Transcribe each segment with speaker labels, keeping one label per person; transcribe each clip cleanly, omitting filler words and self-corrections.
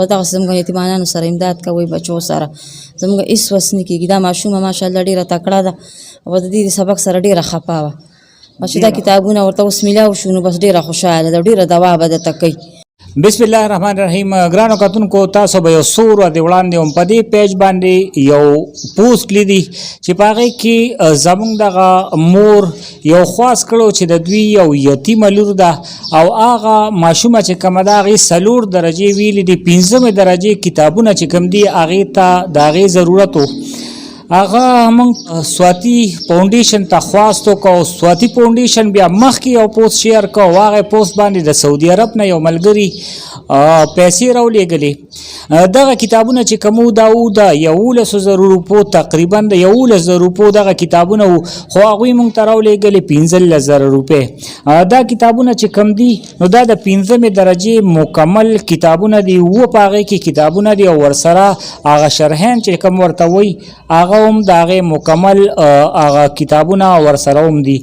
Speaker 1: دغه زموږ یتیمانانو سره امداد کوئ، بچو سره زموږ هېڅ وس نه کېږي. دا ماشومه ماشاءالله ډېره تکړه ده او د دې سبق سره ډېره خفه وه. بس چې دا کتابونه ورته اوس میلاو شو نو بس ډېره خوشحاله ده، ډېره دوا به درته کوي.
Speaker 2: بسم الله الرحمن الرحیم. ګرانو کتونکو، تاسو به یو څو ورځې وړاندې هم په دې پیج باندې یو پوسټ لیدي چې په هغې کې زموږ دغه مور یو خواست کړو چې د دوی یو یتیمه لور ده او هغه ماشومه چې کومه ده هغې 4 درجې ویلي دي. 5مې درجې کتابونه چې کوم دي هغې ته د هغې ضرورت و. هغه موږ سواتی فاونډیشن ته خواست وکړو. سواتی فاونډیشن بیا مخکې یو پوسټ شیر کړو، هغه پوسټ باندې د سعودي عرب نه یو ملګري پیسې راولېږلې. دغه کتابونه چې کوم دا و د 11,000 روپو تقریبا د 11,000 روپو دغه کتابونه و، خو هغوی موږ ته راولېږلې 15,000 روپۍ. دا کتابونه چې کوم دي نو دا د 5مې درجې مکمل کتابونه دي. و په هغې کې کتابونه دي او ورسره هغه شرحین چې کوم ورته وایي هغه هم د هغې مکمل هغه کتابونه ورسره هم دي.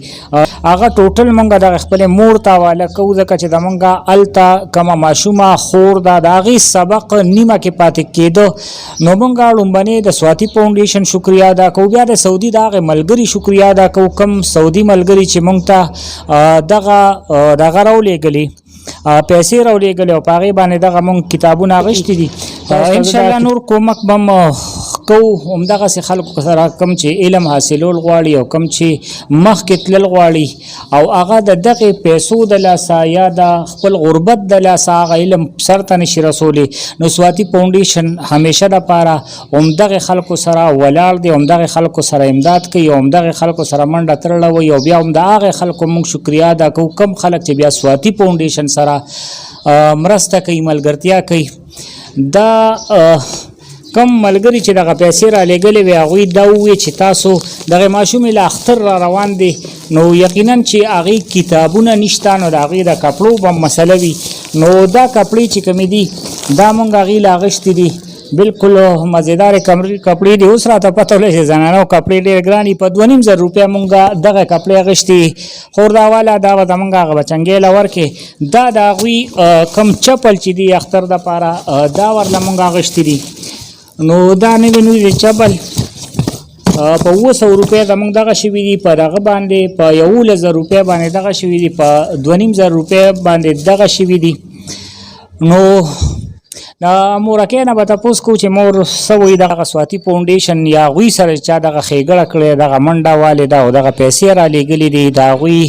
Speaker 2: هغه ټوټل موږ دغه خپلې مور ته حواله کوو، ځکه چې زموږ هلته کومه ماشومه خور ده د هغې سبق نیمه کې پاتې کېده. نو موږ لومبنې د سواتی فاونډیشن شکریه ادا کوو، بیا د سعودي د هغې ملګري شکریه ادا کوو، کوم سعودي ملګري چې موږ ته دغه راولېږلي پیسې راولېږلې او په هغې باندې دغه موږ کتابونه اخیستي دي. انشاءالله نور کومک به م کوو همدغسې خلکو سره کوم چې علم حاصلول غواړي او کوم چې مخکې تلل غواړي او هغه د دغې پیسو د لاسه یا د خپل غربت د لاسه هغه علم سر ته نشي رسولی. نو سواتی فاونډیشن همیشه دپاره همدغې خلکو سره ولاړ دی، همدغې خلکو سره امداد کوي او همدغې خلکو سره منډه ترړه وي او بیا هم د هغې خلکو موږ شکریه ادا کوو کوم خلک چې بیا سواتی فاونډیشن سره مرسته کوي، ملګرتیا کوي. دا کم ملګري چې دغه پیسې را لېږلې وې هغوی دا وویل چې تاسو دغې ماشومې له اختر را روان دی، نو یقینا چې هغې کتابونه نشته نو د هغې د کپړو به مسله وي. نو دا کپړې چې کومې دي دا مونږ هغې له اخیستې دي، بالکل مزیدارې کپړې دي. اوس راته پته ولګېده چې زنانو کپړې ډېرې ګرانې، په 2,500 روپۍ مونږ دغه کپړې اخیستې. خور دا والا دا به زمونږ هغه بچنګې له ورکې دا د هغوی کم چپل چې دي اختر دپاره دا ورله مونږ اخیستې دي. نو دا نوي نوي چپل په 200 روپۍ زموږ دغه شوي دي، په دغه باندې په 11,000 روپۍ باندې دغه شوي دي، په 2,500 روپۍ باندې دغه شوي دي. نو د مورکۍ نه به تپوس کوو چې مور څه وایي دغه سواتی فاونډیشن یا هغوی سره چا دغه ښېګړه کړې دغه منډه والې ده او دغه پیسې را لېږلې دي د هغوی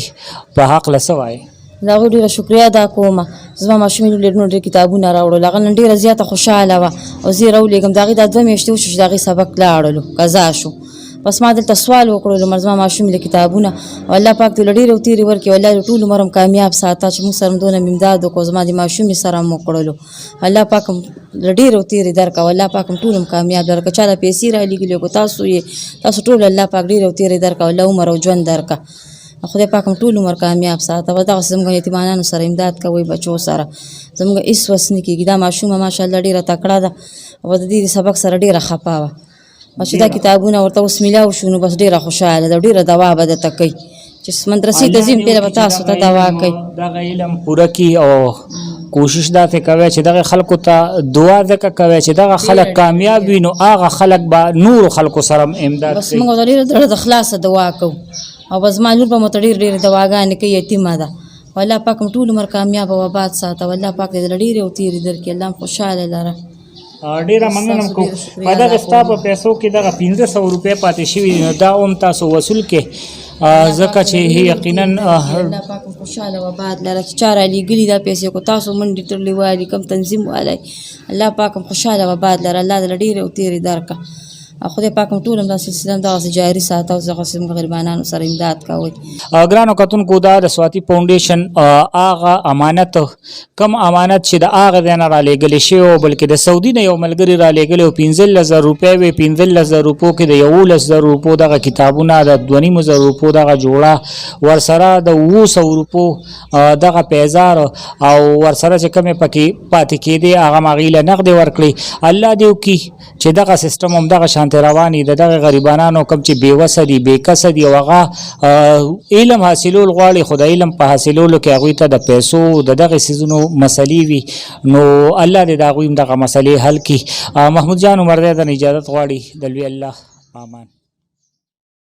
Speaker 2: په هکله څه وایي؟
Speaker 1: د هغوی ډېره شکریه ادا کوم. زما ماشومې ډېر کتابونه راوړل، هغه نن ډېره زیاته خوشحاله وه او زه یې راولېږم. د هغې دا 2 میاشتې وشو چې د هغې سبق لاړلو قضا شو. بس ما دلته سوال وکړلو زما ماشومې له کتابونه او الله پاک دې له ډېرې تېرې ورکړي، والله دې ټول عمر هم کامیاب ساته چې موږ سره هم دونه امداد وکړو. زما د ماشومې سره هم وکړلو، الله پاک هم له ډېرې تېرې درکړه، الله پاک هم ټول هم کامیاب درکړه. چا له پیسې را لېږلي کړو تاسو ټول الله پاک ډېرې تېرې درکړه، الله عمر او ژوند درکړه، خدای پاک هم ټول عمر کامیاب ساته. و دغسې زموږ یتیمانانو سره امداد کوئ، بچو سره زموږ هېڅ وس نه کېږي. دا ماشومه ماشاءالله ډېره تکړه ده او د دې سبق سره ډېره خفه وه. بس چې دا کتابونه ورته اوس میلاو شو نو بس ډېره خوشحاله ده، ډېره دوا به درته کوي چې مدرسې ته ځي بیا به تاسو ته دوا کوي.
Speaker 2: دغه علم پوره کړي او کوشش داسې کوئ چې دغه خلکو ته دعا ځکه کوئ چې دغه خلک کامیاب وي نو هغه خلک به نورو خلکو سره امداد کوي.
Speaker 1: بس موږ ورته ډېره زړه د خلاصه دعا کوو او بس زما لور به مو ته ډېرې دواګانې کوي، یتیمه ده. والله پاک هم ټول عمر کامیاب او آباد ساته، والله پاک دې له ډېرې او تېرې درکړي، الله هم خوشحاله لره.
Speaker 2: ډېره مننه کوم. په دغه ستا په پیسو کې دغه 500 روپۍ پاتې شوي دي، نو دا هم تاسو وصول کړئ ځکه چې یقینا
Speaker 1: الله پاک هم خوشحاله او آباد لره چې چا رالېږلي دا پیسې کو تاسو منډې تړلې والي کوم تنظیم والی، الله پاک هم خوشحاله او آباد لره، الله دې له ډېرې او تېرې درکړه. خدای پاک هم ټول هم دا سلسله دغسې جاري ساته او دغسې غریبانانو سره امداد کوئ.
Speaker 2: ګرانو کتونکو، دا د سواتی فاونډیشن هغه امانت کم امانت چې د هغه ځای نه رالېږلی شوی و، بلکې د سعودي نه یو ملګري رالېږلی و. 15,000 روپۍ وې، 15,000 روپو کې د 11,000 روپو دغه کتابونه، د 2,500 روپو دغه جوړه، ورسره د 200 روپو دغه پیزار او ورسره چې کومې پکې پاتې کېدې هغه م هغې له نغدې ورکړې. الله دې وکړي چې دغه سیستم هم دغه شانتې روان وي د دغه غریبانانو کوم چې بېوسه دي بېکسه دي او هغه علم حاصلول غواړي خو د علم په حاصلولو کې هغوی ته د پیسو د دغې څیزونو مسلې وي نو الله دې د هغوی هم دغه مسلې حل کړي. محمود جان عمر دی د اجازت غواړي د لوی الله امان.